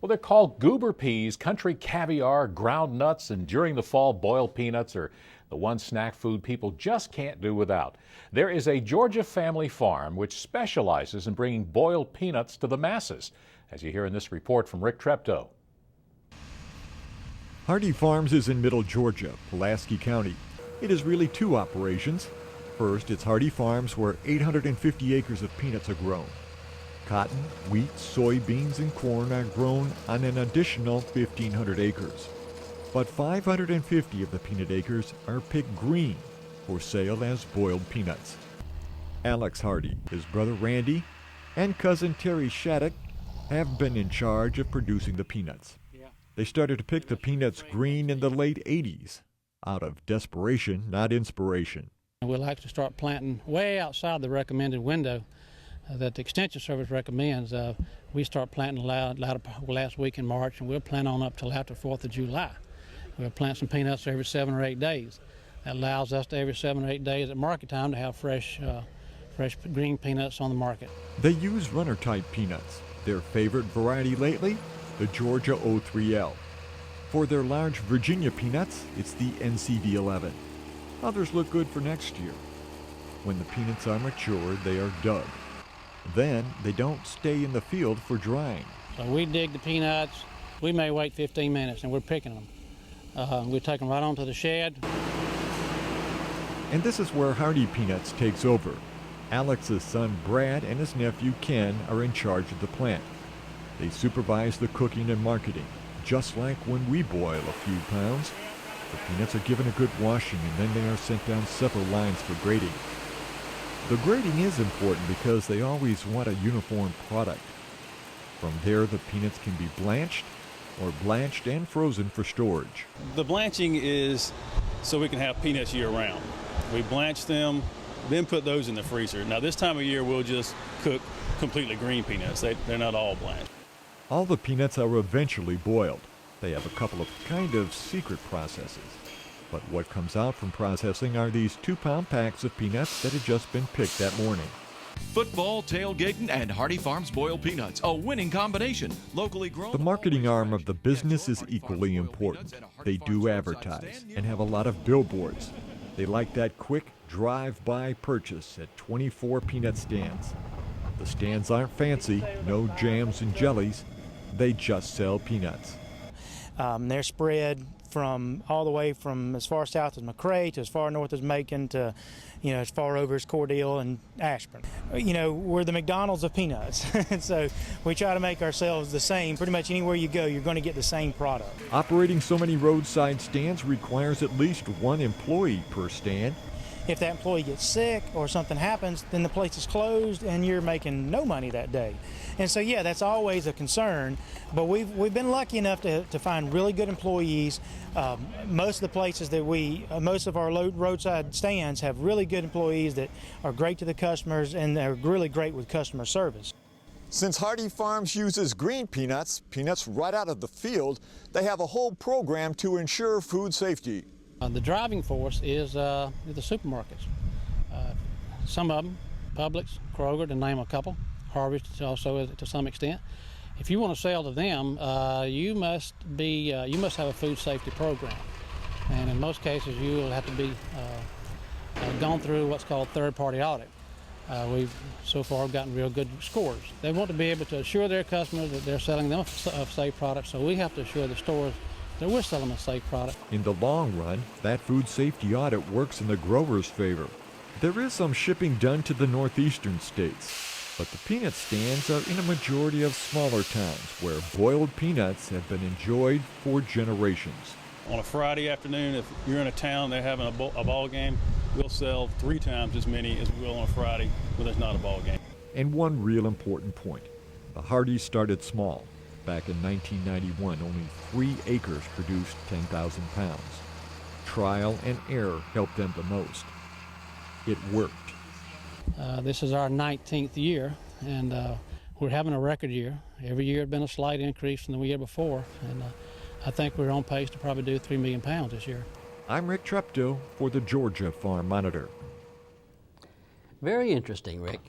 Well, they're called goober peas, country caviar, ground nuts, and during the fall, boiled peanuts are the one snack food people just can't do without. There is a Georgia family farm which specializes in bringing boiled peanuts to the masses, as you hear in this report from Rick Treptow. Hardy Farms is in Middle Georgia, Pulaski County. It is really two operations. First, it's Hardy Farms, where 850 acres of peanuts are grown. Cotton, wheat, soybeans, and corn are grown on an additional 1,500 acres. But 550 of the peanut acres are picked green for sale as boiled peanuts. Alex Hardy, his brother Randy, and cousin Terry Shattuck have been in charge of producing the peanuts. They started to pick the peanuts green in the late 80s, out of desperation, not inspiration. We like to start planting way outside the recommended window that the Extension Service recommends. We start planting last week in March, and we'll plant on up till after 4th of July. We'll plant some peanuts every 7 or 8 days. That allows us to every 7 or 8 days at market time to have fresh green peanuts on the market. They use runner-type peanuts. Their favorite variety lately, the Georgia 03L. For their large Virginia peanuts, it's the NCV 11. Others look good for next year. When the peanuts are mature, they are dug. Then they don't stay in the field for drying. So we dig the peanuts. We may wait 15 minutes and we're picking them. We take them right onto the shed. And this is where Hardy Peanuts takes over. Alex's son Brad and his nephew Ken are in charge of the plant. They supervise the cooking and marketing, just like when we boil a few pounds. The peanuts are given a good washing and then they are sent down several lines for grading. The grading is important because they always want a uniform product. From there, the peanuts can be blanched or blanched and frozen for storage. The blanching is so we can have peanuts year-round. We blanch them, then put those in the freezer. Now this time of year we'll just cook completely green peanuts. They're not all blanched. All the peanuts are eventually boiled. They have a couple of kind of secret processes. But what comes out from processing are these 2-pound packs of peanuts that had just been picked that morning. Football, tailgating, and Hardy Farms boiled peanuts, a winning combination. Locally grown. The marketing arm of the business is equally important. They do advertise and have a lot of billboards. They like that quick drive-by purchase at 24 peanut stands. The stands aren't fancy, no jams and jellies. They just sell peanuts. They're spread from all the way from as far south as McRae to as far north as Macon to, as far over as Cordele and Ashburn. We're the McDonald's of peanuts. So we try to make ourselves the same. Pretty much anywhere you go, you're going to get the same product. Operating so many roadside stands requires at least one employee per stand. If that employee gets sick or something happens, then the place is closed and you're making no money that day. And so, yeah, that's always a concern. But we've been lucky enough to find really good employees. Most of the places that most of our roadside stands have really good employees that are great to the customers and they're really great with customer service. Since Hardy Farms uses green peanuts right out of the field, they have a whole program to ensure food safety. The driving force is the supermarkets. Some of them, Publix, Kroger, to name a couple, Harvest also to some extent. If you want to sell to them, you must have a food safety program, and in most cases you will have to be gone through what's called third-party audit. We've so far gotten real good scores. They want to be able to assure their customers that they're selling them a safe product, so we have to assure the stores that we're selling a safe product. In the long run, that food safety audit works in the grower's favor. There is some shipping done to the northeastern states, but the peanut stands are in a majority of smaller towns where boiled peanuts have been enjoyed for generations. On a Friday afternoon, if you're in a town they're having a ball game, we'll sell 3 times as many as we will on a Friday when there's not a ball game. And one real important point, the Hardys started small. Back in 1991, only 3 acres produced 10,000 pounds. Trial and error helped them the most. It worked. This is our 19th year, and we're having a record year. Every year has been a slight increase from the year before, and I think we're on pace to probably do 3 million pounds this year. I'm Rick Treptow for the Georgia Farm Monitor. Very interesting, Rick.